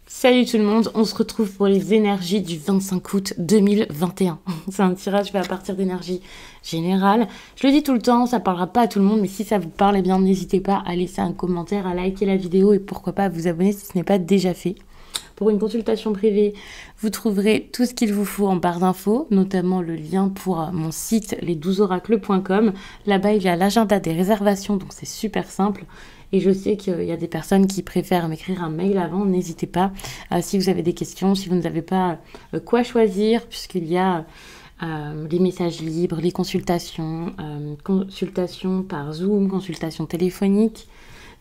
Salut tout le monde, on se retrouve pour les énergies du 25 août 2021. C'est un tirage fait à partir d'énergie générale. Je le dis tout le temps, ça parlera pas à tout le monde, mais si ça vous parle, eh bien n'hésitez pas à laisser un commentaire, à liker la vidéo et pourquoi pas à vous abonner si ce n'est pas déjà fait. Pour une consultation privée, vous trouverez tout ce qu'il vous faut en barre d'infos, notamment le lien pour mon site les12oracles.com. Là-bas, il y a l'agenda des réservations, donc c'est super simple. Et je sais qu'il y a des personnes qui préfèrent m'écrire un mail avant, n'hésitez pas. Si vous avez des questions, si vous ne savez pas quoi choisir, puisqu'il y a les messages libres, les consultations, consultations par Zoom, consultations téléphoniques.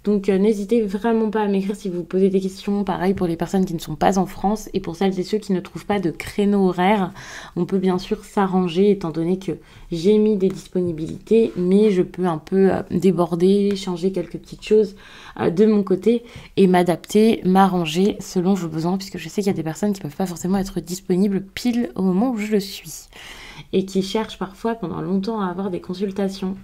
Donc n'hésitez vraiment pas à m'écrire si vous posez des questions. Pareil pour les personnes qui ne sont pas en France et pour celles et ceux qui ne trouvent pas de créneau horaire. On peut bien sûr s'arranger étant donné que j'ai mis des disponibilités, mais je peux un peu déborder, changer quelques petites choses de mon côté et m'adapter, m'arranger selon vos besoins, puisque je sais qu'il y a des personnes qui ne peuvent pas forcément être disponibles pile au moment où je le suis et qui cherchent parfois pendant longtemps à avoir des consultations.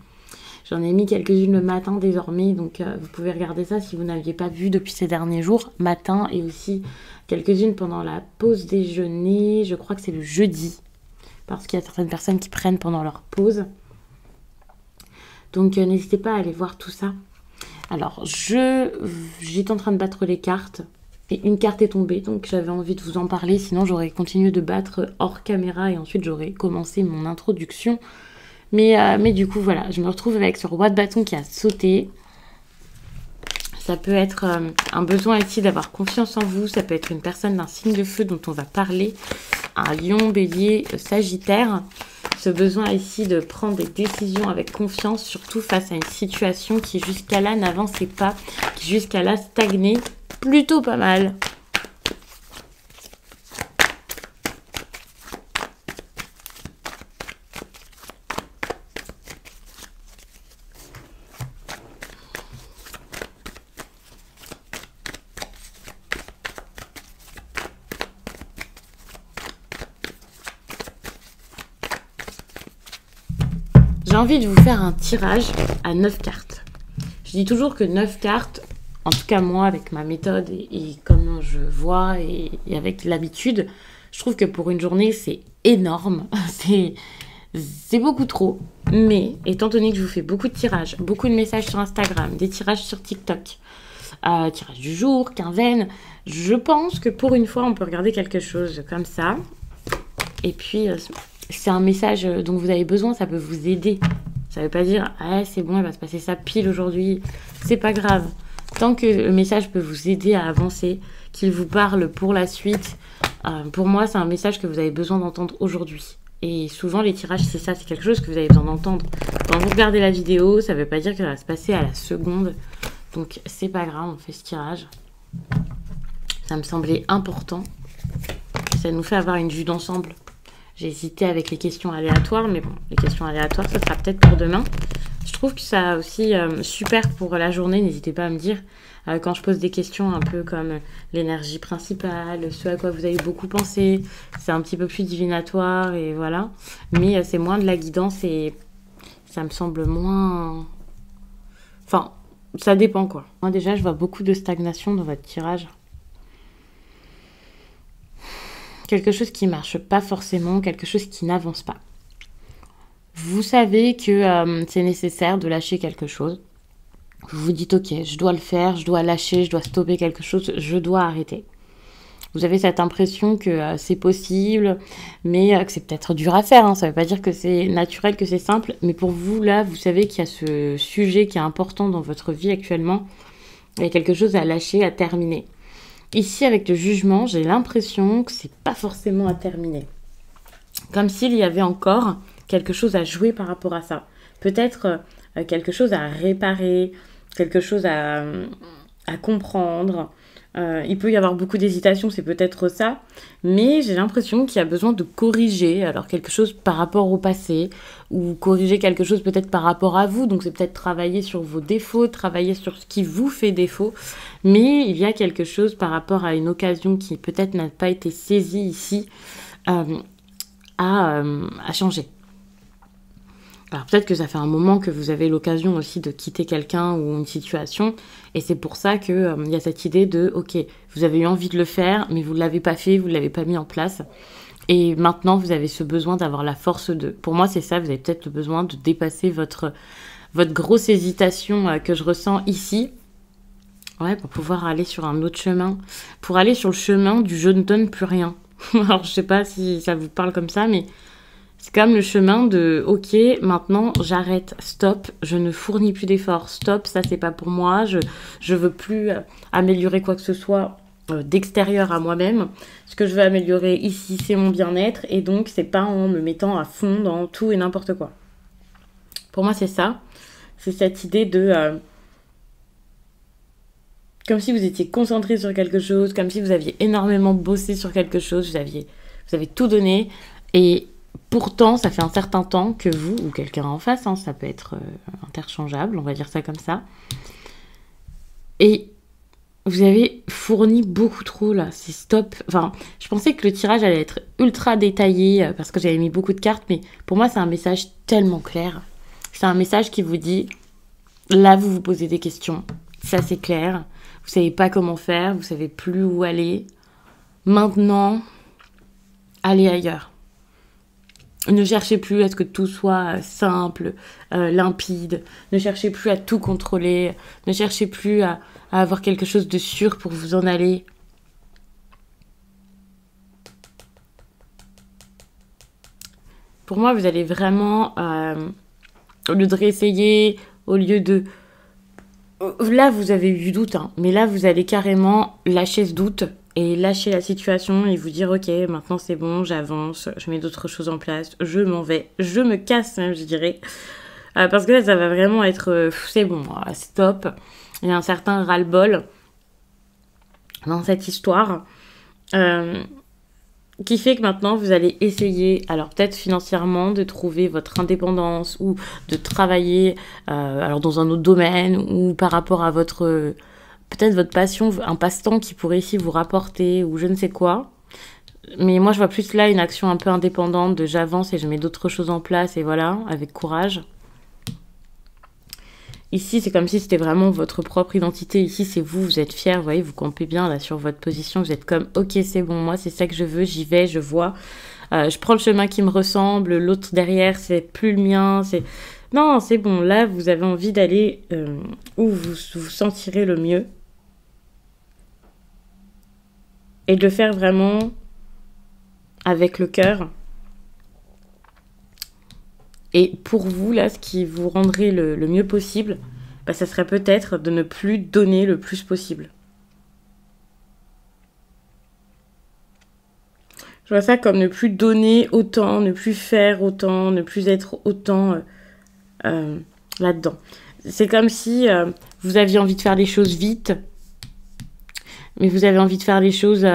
J'en ai mis quelques-unes le matin désormais, donc vous pouvez regarder ça si vous n'aviez pas vu depuis ces derniers jours, matin, et aussi quelques-unes pendant la pause déjeuner, je crois que c'est le jeudi, parce qu'il y a certaines personnes qui prennent pendant leur pause. Donc n'hésitez pas à aller voir tout ça. Alors, j'étais en train de battre les cartes, et une carte est tombée, donc j'avais envie de vous en parler, sinon j'aurais continué de battre hors caméra, et ensuite j'aurais commencé mon introduction. Mais du coup, voilà, je me retrouve avec ce roi de bâton qui a sauté. Ça peut être un besoin ici d'avoir confiance en vous. Ça peut être une personne d'un signe de feu dont on va parler. Un lion, bélier, sagittaire. Ce besoin ici de prendre des décisions avec confiance, surtout face à une situation qui jusqu'à là n'avançait pas, qui jusqu'à là stagnait plutôt pas mal. J'ai envie de vous faire un tirage à 9 cartes. Je dis toujours que 9 cartes, en tout cas moi avec ma méthode et comme je vois et avec l'habitude, je trouve que pour une journée c'est énorme, c'est beaucoup trop. Mais étant donné que je vous fais beaucoup de tirages, beaucoup de messages sur Instagram, des tirages sur TikTok, tirage du jour, quinzaine, je pense que pour une fois on peut regarder quelque chose comme ça. Et puis c'est un message dont vous avez besoin, ça peut vous aider. Ça veut pas dire, ah c'est bon, il va se passer ça pile aujourd'hui. C'est pas grave. Tant que le message peut vous aider à avancer, qu'il vous parle pour la suite, pour moi, c'est un message que vous avez besoin d'entendre aujourd'hui. Et souvent, les tirages, c'est ça, c'est quelque chose que vous avez besoin d'entendre. Quand vous regardez la vidéo, ça veut pas dire que ça va se passer à la seconde. Donc, c'est pas grave, on fait ce tirage. Ça me semblait important. Ça nous fait avoir une vue d'ensemble. J'ai hésité avec les questions aléatoires, mais bon, les questions aléatoires, ça sera peut-être pour demain. Je trouve que ça aussi super pour la journée, n'hésitez pas à me dire quand je pose des questions un peu comme l'énergie principale, ce à quoi vous avez beaucoup pensé, c'est un petit peu plus divinatoire et voilà. Mais c'est moins de la guidance et ça me semble moins... Enfin, ça dépend quoi. Moi déjà, je vois beaucoup de stagnation dans votre tirage. Quelque chose qui marche pas forcément, quelque chose qui n'avance pas. Vous savez que c'est nécessaire de lâcher quelque chose. Vous vous dites, ok, je dois le faire, je dois lâcher, je dois stopper quelque chose, je dois arrêter. Vous avez cette impression que c'est possible, mais que c'est peut-être dur à faire. Hein. Ça ne veut pas dire que c'est naturel, que c'est simple. Mais pour vous, là, vous savez qu'il y a ce sujet qui est important dans votre vie actuellement. Il y a quelque chose à lâcher, à terminer. Ici, avec le jugement, j'ai l'impression que c'est pas forcément à terminer. Comme s'il y avait encore quelque chose à jouer par rapport à ça. Peut-être quelque chose à réparer, quelque chose à comprendre. Il peut y avoir beaucoup d'hésitation, c'est peut-être ça. Mais j'ai l'impression qu'il y a besoin de corriger. Alors quelque chose par rapport au passé, ou corriger quelque chose peut-être par rapport à vous. Donc c'est peut-être travailler sur vos défauts, travailler sur ce qui vous fait défaut. Mais il y a quelque chose par rapport à une occasion qui peut-être n'a pas été saisie ici à changer. Alors peut-être que ça fait un moment que vous avez l'occasion aussi de quitter quelqu'un ou une situation, et c'est pour ça que y a cette idée de, ok, vous avez eu envie de le faire, mais vous ne l'avez pas fait, vous ne l'avez pas mis en place, et maintenant vous avez ce besoin d'avoir la force de... Pour moi c'est ça, vous avez peut-être le besoin de dépasser votre grosse hésitation que je ressens ici, ouais, pour pouvoir aller sur un autre chemin, pour aller sur le chemin du je ne donne plus rien. Alors je sais pas si ça vous parle comme ça, mais... C'est comme le chemin de, ok, maintenant j'arrête, stop, je ne fournis plus d'efforts, stop, ça c'est pas pour moi, je veux plus améliorer quoi que ce soit d'extérieur à moi-même. Ce que je veux améliorer ici, c'est mon bien-être, et donc c'est pas en me mettant à fond dans tout et n'importe quoi. Pour moi c'est ça, c'est cette idée de... comme si vous étiez concentré sur quelque chose, comme si vous aviez énormément bossé sur quelque chose, vous avez tout donné, et... Pourtant, ça fait un certain temps que vous, ou quelqu'un en face, hein, ça peut être interchangeable, on va dire ça comme ça, et vous avez fourni beaucoup trop là, c'est stop. Enfin, je pensais que le tirage allait être ultra détaillé parce que j'avais mis beaucoup de cartes, mais pour moi c'est un message tellement clair. C'est un message qui vous dit, là vous vous posez des questions, ça c'est clair, vous savez pas comment faire, vous savez plus où aller, maintenant, allez ailleurs. Ne cherchez plus à ce que tout soit simple, limpide. Ne cherchez plus à tout contrôler. Ne cherchez plus à avoir quelque chose de sûr pour vous en aller. Pour moi, vous allez vraiment, au lieu de réessayer, au lieu de... Là, vous avez eu du doute, hein, mais là, vous allez carrément lâcher ce doute et lâcher la situation et vous dire, ok, maintenant c'est bon, j'avance, je mets d'autres choses en place, je m'en vais, je me casse même, je dirais. Parce que là, ça va vraiment être, c'est bon, stop. Il y a un certain ras-le-bol dans cette histoire qui fait que maintenant, vous allez essayer, alors peut-être financièrement, de trouver votre indépendance ou de travailler alors dans un autre domaine ou par rapport à votre... peut-être votre passion, un passe-temps qui pourrait ici vous rapporter ou je ne sais quoi. Mais moi, je vois plus là une action un peu indépendante de j'avance et je mets d'autres choses en place et voilà, avec courage. Ici, c'est comme si c'était vraiment votre propre identité. Ici, c'est vous, vous êtes fiers, vous voyez, vous campez bien là sur votre position. Vous êtes comme, ok, c'est bon, moi, c'est ça que je veux, j'y vais, je vois. Je prends le chemin qui me ressemble, l'autre derrière, c'est plus le mien. Non, c'est bon, là, vous avez envie d'aller où vous vous sentirez le mieux. Et de le faire vraiment avec le cœur. Et pour vous, là, ce qui vous rendrait le mieux possible, bah, ça serait peut-être de ne plus donner le plus possible. Je vois ça comme ne plus donner autant, ne plus faire autant, ne plus être autant là-dedans. C'est comme si vous aviez envie de faire les choses vite, mais vous avez envie de faire les choses...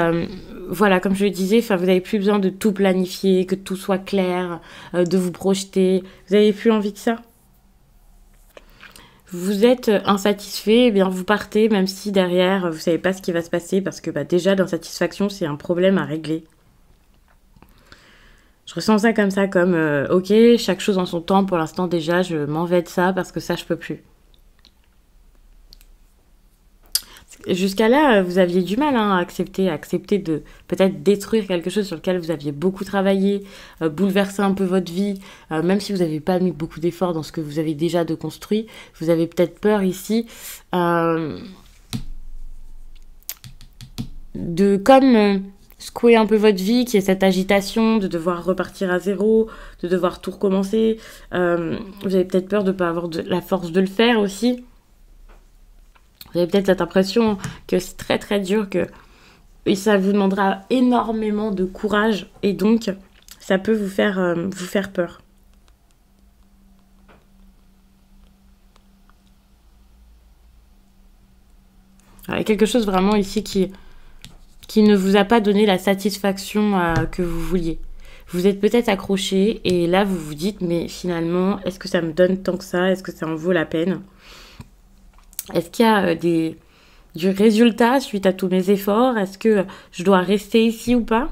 voilà, comme je le disais, vous n'avez plus besoin de tout planifier, que tout soit clair, de vous projeter. Vous n'avez plus envie de ça. Vous êtes insatisfait, eh bien vous partez, même si derrière, vous ne savez pas ce qui va se passer, parce que déjà, l'insatisfaction, c'est un problème à régler. Je ressens ça, comme, ok, chaque chose en son temps, pour l'instant déjà, je m'en vais de ça, parce que ça, je peux plus. Jusqu'à là, vous aviez du mal à accepter de peut-être détruire quelque chose sur lequel vous aviez beaucoup travaillé, bouleverser un peu votre vie, même si vous n'avez pas mis beaucoup d'efforts dans ce que vous avez déjà de construit, vous avez peut-être peur ici de comme secouer un peu votre vie, qui est cette agitation de devoir repartir à zéro, de devoir tout recommencer. Vous avez peut-être peur de ne pas avoir la force de le faire aussi. Vous avez peut-être cette impression que c'est très très dur, et ça vous demandera énormément de courage et donc ça peut vous faire peur. Il y a quelque chose vraiment ici qui ne vous a pas donné la satisfaction que vous vouliez. Vous êtes peut-être accroché et là vous vous dites mais finalement est-ce que ça me donne tant que ça? Est-ce que ça en vaut la peine? Est-ce qu'il y a du résultat suite à tous mes efforts? Est-ce que je dois rester ici ou pas?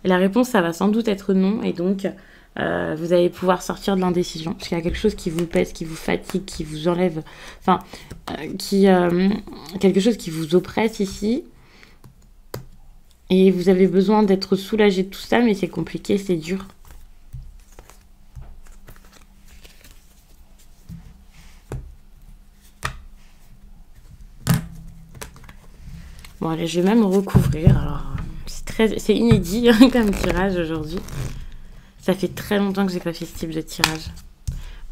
Et la réponse, ça va sans doute être non. Et donc, vous allez pouvoir sortir de l'indécision. Parce qu'il y a quelque chose qui vous pèse, qui vous fatigue, qui vous enlève... Enfin, quelque chose qui vous oppresse ici. Et vous avez besoin d'être soulagé de tout ça, mais c'est compliqué, c'est dur. Bon, allez, je vais même recouvrir. Alors, c'est inédit comme tirage aujourd'hui. Ça fait très longtemps que j'ai pas fait ce type de tirage.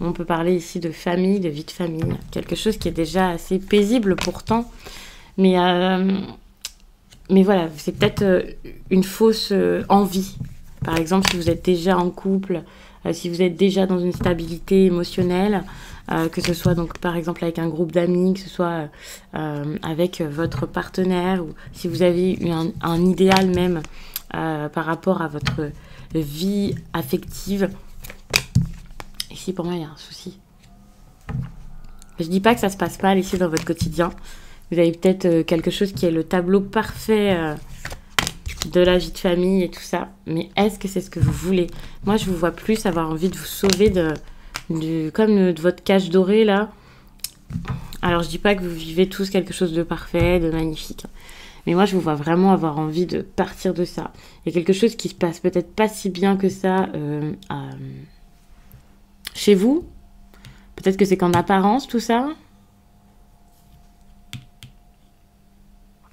On peut parler ici de famille, de vie de famille. Quelque chose qui est déjà assez paisible pourtant. Mais voilà, c'est peut-être une fausse envie. Par exemple, si vous êtes déjà en couple, si vous êtes déjà dans une stabilité émotionnelle, que ce soit donc par exemple avec un groupe d'amis, que ce soit avec votre partenaire, ou si vous avez eu un idéal même par rapport à votre vie affective. Ici, pour moi, il y a un souci. Je dis pas que ça se passe mal ici dans votre quotidien. Vous avez peut-être quelque chose qui est le tableau parfait de la vie de famille et tout ça. Mais est-ce que c'est ce que vous voulez? Moi, je vous vois plus avoir envie de vous sauver comme de votre cage dorée, là. Alors, je dis pas que vous vivez tous quelque chose de parfait, de magnifique. Mais moi, je vous vois vraiment avoir envie de partir de ça. Il y a quelque chose qui se passe peut-être pas si bien que ça chez vous. Peut-être que c'est qu'en apparence, tout ça.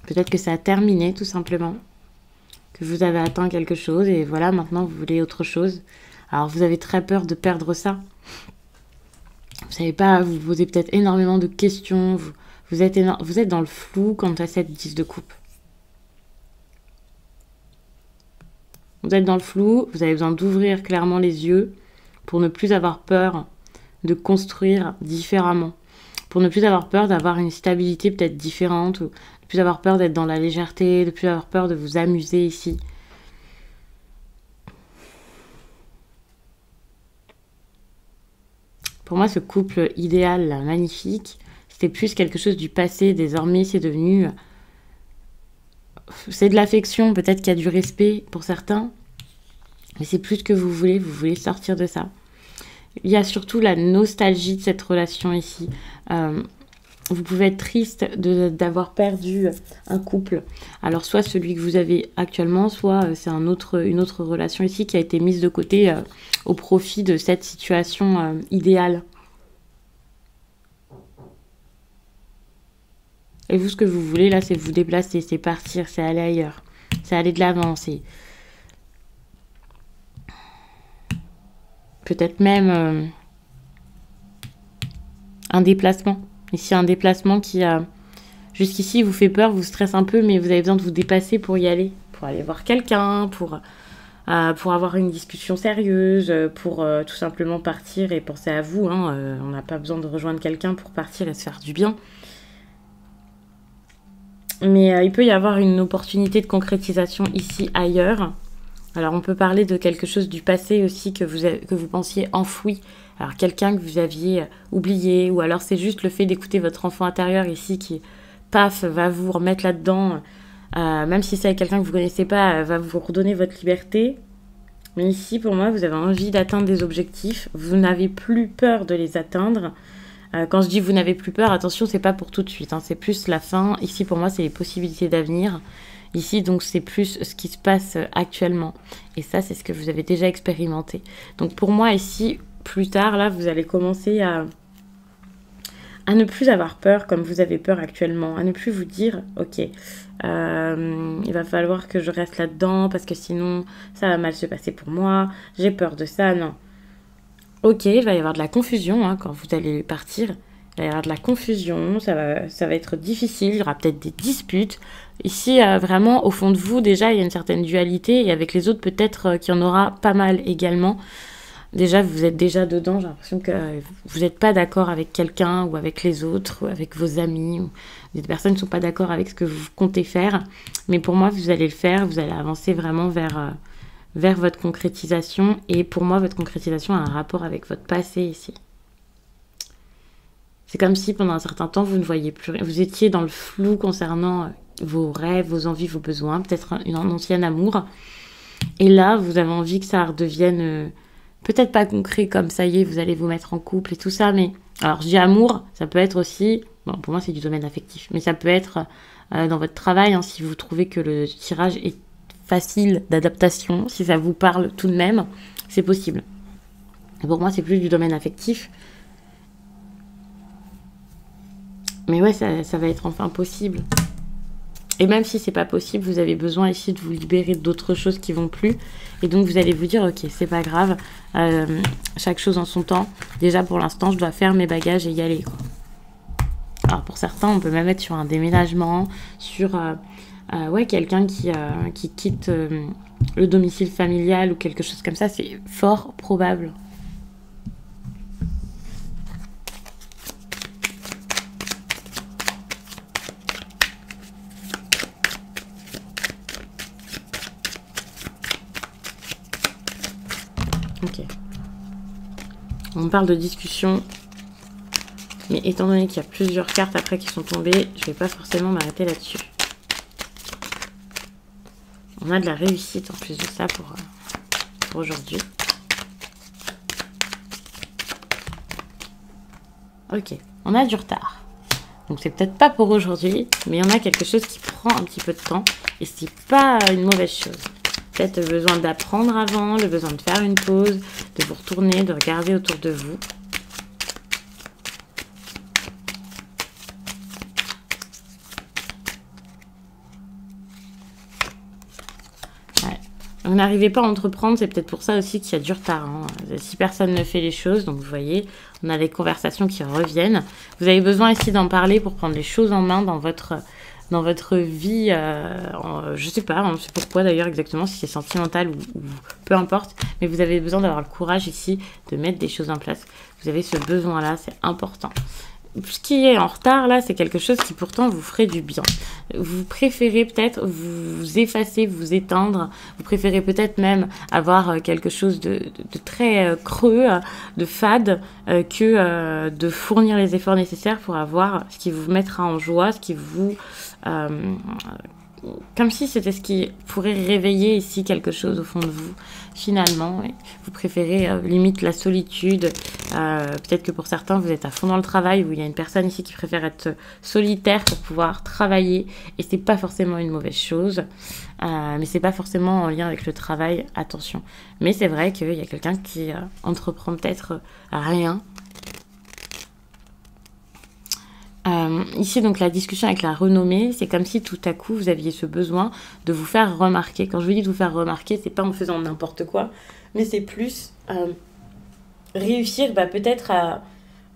Peut-être que ça a terminé, tout simplement. Que vous avez atteint quelque chose et voilà, maintenant, vous voulez autre chose. Alors, vous avez très peur de perdre ça. Vous savez pas, vous posez peut-être énormément de questions. Vous êtes dans le flou quant à cette 10 de coupe. Vous êtes dans le flou, vous avez besoin d'ouvrir clairement les yeux pour ne plus avoir peur de construire différemment. Pour ne plus avoir peur d'avoir une stabilité peut-être différente, ou ne plus avoir peur d'être dans la légèreté, de ne plus avoir peur de vous amuser ici. Pour moi, ce couple idéal, là, magnifique, c'était plus quelque chose du passé. Désormais, c'est devenu... C'est de l'affection, peut-être qu'il y a du respect pour certains. Mais c'est plus ce que vous voulez sortir de ça. Il y a surtout la nostalgie de cette relation ici. Vous pouvez être triste d'avoir perdu un couple. Alors soit celui que vous avez actuellement, soit c'est une autre relation ici qui a été mise de côté au profit de cette situation idéale. Et vous, ce que vous voulez là, c'est vous déplacer, c'est partir, c'est aller ailleurs. C'est aller de l'avant, c'est... Peut-être même un déplacement. Ici, un déplacement qui, jusqu'ici, vous fait peur, vous stresse un peu, mais vous avez besoin de vous dépasser pour y aller. Pour aller voir quelqu'un, pour avoir une discussion sérieuse, pour tout simplement partir et penser à vous. Hein, on n'a pas besoin de rejoindre quelqu'un pour partir et se faire du bien. Mais il peut y avoir une opportunité de concrétisation ici, ailleurs. Alors, on peut parler de quelque chose du passé aussi que vous pensiez enfoui. Alors, quelqu'un que vous aviez oublié, ou alors c'est juste le fait d'écouter votre enfant intérieur ici qui, paf, va vous remettre là-dedans. Même si c'est quelqu'un que vous ne connaissez pas, va vous redonner votre liberté. Mais ici, pour moi, vous avez envie d'atteindre des objectifs. Vous n'avez plus peur de les atteindre. Quand je dis vous n'avez plus peur, attention, c'est pas pour tout de suite. Hein, c'est plus la fin. Ici, pour moi, c'est les possibilités d'avenir. Ici, donc, c'est plus ce qui se passe actuellement. Et ça, c'est ce que vous avez déjà expérimenté. Donc, pour moi, ici, plus tard, là, vous allez commencer à ne plus avoir peur comme vous avez peur actuellement. À ne plus vous dire, ok, il va falloir que je reste là-dedans parce que sinon, ça va mal se passer pour moi. J'ai peur de ça. Non. Ok, il va y avoir de la confusion hein, quand vous allez partir. Il va y avoir de la confusion, ça va être difficile, il y aura peut-être des disputes. Ici, vraiment, au fond de vous, déjà, il y a une certaine dualité. Et avec les autres, peut-être qu'il y en aura pas mal également. Déjà, vous êtes déjà dedans. J'ai l'impression que vous n'êtes pas d'accord avec quelqu'un ou avec les autres, ou avec vos amis. Ou des personnes ne sont pas d'accord avec ce que vous comptez faire. Mais pour moi, vous allez le faire. Vous allez avancer vraiment vers votre concrétisation. Et pour moi, votre concrétisation a un rapport avec votre passé ici. C'est comme si pendant un certain temps, vous ne voyiez plus rien. Vous étiez dans le flou concernant vos rêves, vos envies, vos besoins, peut-être un ancien amour. Et là, vous avez envie que ça redevienne peut-être pas concret comme ça y est, vous allez vous mettre en couple et tout ça, mais alors je dis amour, ça peut être aussi, bon pour moi c'est du domaine affectif, mais ça peut être dans votre travail, hein, si vous trouvez que le tirage est facile d'adaptation, si ça vous parle tout de même, c'est possible. Et pour moi c'est plus du domaine affectif. Mais ouais, ça va être enfin possible. Et même si c'est pas possible, vous avez besoin ici de vous libérer d'autres choses qui vont plus. Et donc vous allez vous dire, ok, c'est pas grave, chaque chose en son temps. Déjà pour l'instant, je dois faire mes bagages et y aller, quoi. Alors pour certains, on peut même être sur un déménagement, sur ouais, quelqu'un qui quitte le domicile familial ou quelque chose comme ça. C'est fort probable. Ok. On parle de discussion. Mais étant donné qu'il y a plusieurs cartes après qui sont tombées, je ne vais pas forcément m'arrêter là-dessus. On a de la réussite en plus de ça pour aujourd'hui. Ok, on a du retard. Donc c'est peut-être pas pour aujourd'hui, mais on a quelque chose qui prend un petit peu de temps. Et c'est pas une mauvaise chose. Peut-être le besoin d'apprendre avant, le besoin de faire une pause, de vous retourner, de regarder autour de vous. Vous n'arrivez pas à entreprendre, c'est peut-être pour ça aussi qu'il y a du retard. Hein. Si personne ne fait les choses, donc vous voyez, on a des conversations qui reviennent. Vous avez besoin ici d'en parler pour prendre les choses en main dans votre vie. Je sais pas, on sait pourquoi d'ailleurs exactement, si c'est sentimental ou peu importe. Mais vous avez besoin d'avoir le courage ici de mettre des choses en place. Vous avez ce besoin-là, c'est important. Ce qui est en retard, là, c'est quelque chose qui pourtant vous ferait du bien. Vous préférez peut-être vous effacer, vous éteindre. Vous préférez peut-être même avoir quelque chose de très creux, de fade, que de fournir les efforts nécessaires pour avoir ce qui vous mettra en joie, ce qui vous... comme si c'était ce qui pourrait réveiller ici quelque chose au fond de vous, finalement. Vous préférez limite la solitude. Peut-être que pour certains, vous êtes à fond dans le travail, où il y a une personne ici qui préfère être solitaire pour pouvoir travailler. Et c'est pas forcément une mauvaise chose. Mais c'est pas forcément en lien avec le travail, attention. Mais c'est vrai qu'il y a quelqu'un qui entreprend peut-être rien. Ici, donc, la discussion avec la renommée, c'est comme si tout à coup, vous aviez ce besoin de vous faire remarquer. Quand je vous dis de vous faire remarquer, c'est pas en faisant n'importe quoi, mais c'est plus réussir, peut-être à...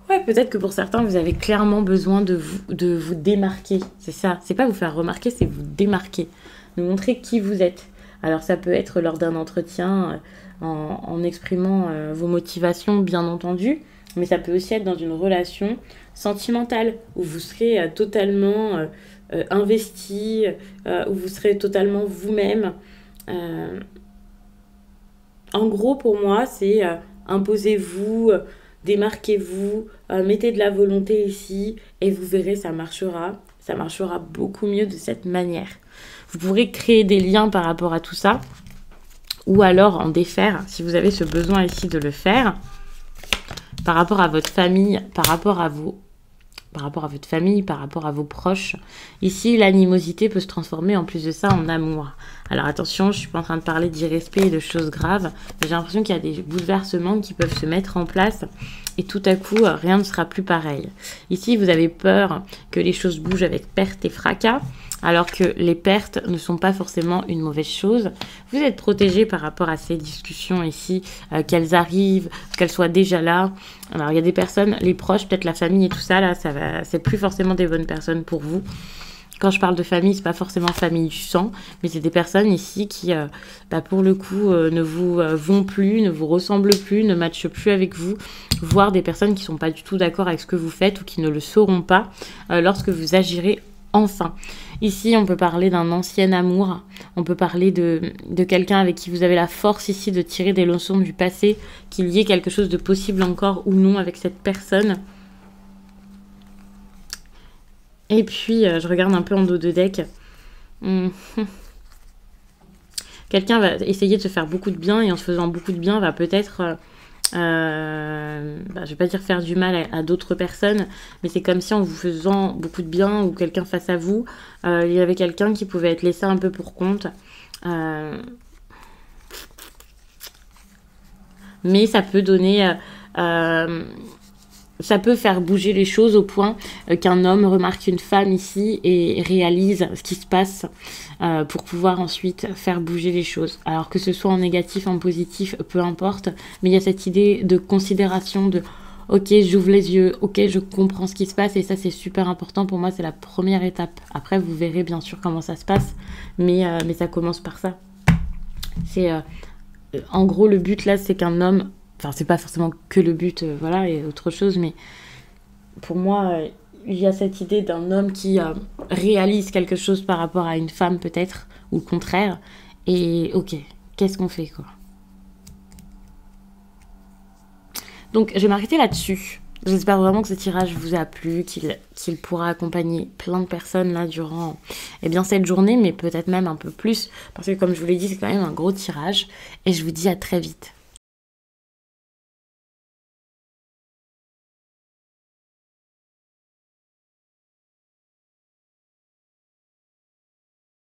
Ouais, peut-être que pour certains, vous avez clairement besoin de vous démarquer. C'est ça. C'est pas vous faire remarquer, c'est vous démarquer. De montrer qui vous êtes. Alors, ça peut être lors d'un entretien, en exprimant vos motivations, bien entendu, mais ça peut aussi être dans une relation sentimentale où vous serez totalement investi, où vous serez totalement vous-même. En gros, pour moi, c'est imposez-vous, démarquez-vous, mettez de la volonté ici et vous verrez, ça marchera. Ça marchera beaucoup mieux de cette manière. Vous pourrez créer des liens par rapport à tout ça ou alors en défaire si vous avez ce besoin ici de le faire. Par rapport à votre famille, par rapport à votre famille, par rapport à vos proches. Ici, l'animosité peut se transformer en plus de ça en amour. Alors attention, je ne suis pas en train de parler d'irrespect et de choses graves, mais j'ai l'impression qu'il y a des bouleversements qui peuvent se mettre en place et tout à coup, rien ne sera plus pareil. Ici, vous avez peur que les choses bougent avec perte et fracas, alors que les pertes ne sont pas forcément une mauvaise chose. Vous êtes protégé par rapport à ces discussions ici, qu'elles arrivent, qu'elles soient déjà là. Alors il y a des personnes, les proches, peut-être la famille et tout ça, là, c'est plus forcément des bonnes personnes pour vous. Quand je parle de famille, c'est pas forcément famille du sang, mais c'est des personnes ici qui, pour le coup, ne vous vont plus, ne vous ressemblent plus, ne matchent plus avec vous, voire des personnes qui sont pas du tout d'accord avec ce que vous faites ou qui ne le sauront pas lorsque vous agirez enfin. Ici, on peut parler d'un ancien amour, on peut parler de quelqu'un avec qui vous avez la force ici de tirer des leçons du passé, qu'il y ait quelque chose de possible encore ou non avec cette personne. Et puis, je regarde un peu en dos de deck. Quelqu'un va essayer de se faire beaucoup de bien et en se faisant beaucoup de bien va peut-être Je vais pas dire faire du mal à d'autres personnes, mais c'est comme si en vous faisant beaucoup de bien ou quelqu'un face à vous, il y avait quelqu'un qui pouvait être laissé un peu pour compte. Mais ça peut donner... ça peut faire bouger les choses au point qu'un homme remarque une femme ici et réalise ce qui se passe pour pouvoir ensuite faire bouger les choses. Alors que ce soit en négatif, en positif, peu importe, mais il y a cette idée de considération de ok, j'ouvre les yeux, ok, je comprends ce qui se passe et ça c'est super important pour moi, c'est la première étape. Après vous verrez bien sûr comment ça se passe, mais ça commence par ça. C'est en gros le but là c'est qu'un homme, enfin c'est pas forcément que le but, voilà, et autre chose, mais pour moi il y a cette idée d'un homme qui réalise quelque chose par rapport à une femme peut-être, ou le contraire, et ok, qu'est-ce qu'on fait quoi. Donc je vais m'arrêter là-dessus. J'espère vraiment que ce tirage vous a plu, qu'il pourra accompagner plein de personnes là durant cette journée, mais peut-être même un peu plus, parce que comme je vous l'ai dit, c'est quand même un gros tirage, et je vous dis à très vite.